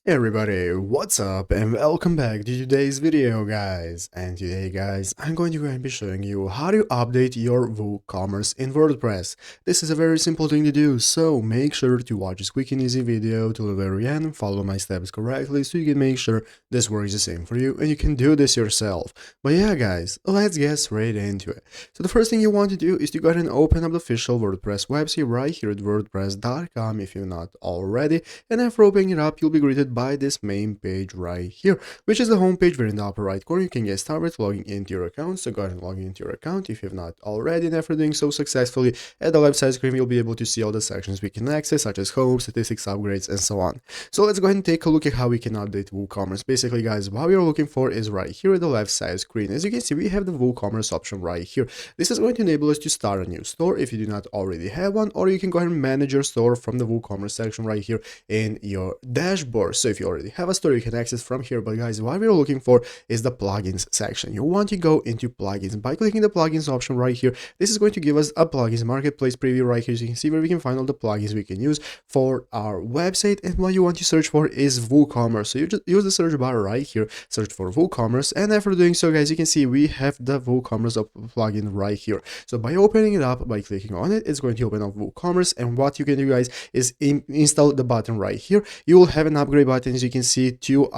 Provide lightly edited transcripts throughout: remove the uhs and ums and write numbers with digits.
Hey everybody, what's up and welcome back to today's video guys. And today guys, I'm going to be showing you how to update your WooCommerce in WordPress. This is a very simple thing to do, so make sure to watch this quick and easy video till the very end and follow my steps correctly so you can make sure this works the same for you and you can do this yourself. But yeah guys, let's get straight into it. So the first thing you want to do is to go ahead and open up the official WordPress website right here at wordpress.com if you're not already, and after opening it up you'll be greeted by this main page right here, which is the home page where in the upper right corner you can get started logging into your account. So go ahead and log into your account if you've not already, and after doing so successfully, at the left side screen you'll be able to see all the sections we can access, such as home, statistics, upgrades, and so on. So let's go ahead and take a look at how we can update WooCommerce. Basically guys, what we are looking for is right here at the left side screen. As you can see, we have the WooCommerce option right here. This is going to enable us to start a new store if you do not already have one, or you can go ahead and manage your store from the WooCommerce section right here in your dashboard. So if you already have a store, you can access from here. But guys, what we're looking for is the plugins section. You want to go into plugins by clicking the plugins option right here. This is going to give us a plugins marketplace preview right here, so you can see where we can find all the plugins we can use for our website. And what you want to search for is WooCommerce. So you just use the search bar right here, search for WooCommerce, and after doing so guys, you can see we have the WooCommerce plugin right here. So by opening it up, by clicking on it, it's going to open up WooCommerce, and what you can do guys is install the button right here. You will have an upgrade button, as you can see, to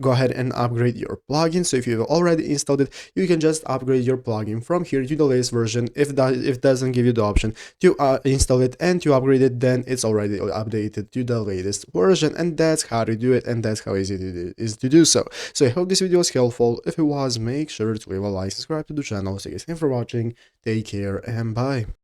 go ahead and upgrade your plugin. So if you've already installed it, you can just upgrade your plugin from here to the latest version. If it doesn't give you the option to install it and to upgrade it, then it's already updated to the latest version, and that's how to do it, and that's how easy it is to do so. So I hope this video was helpful. If it was, make sure to leave a like, subscribe to the channel. So thanks for watching, take care, and bye.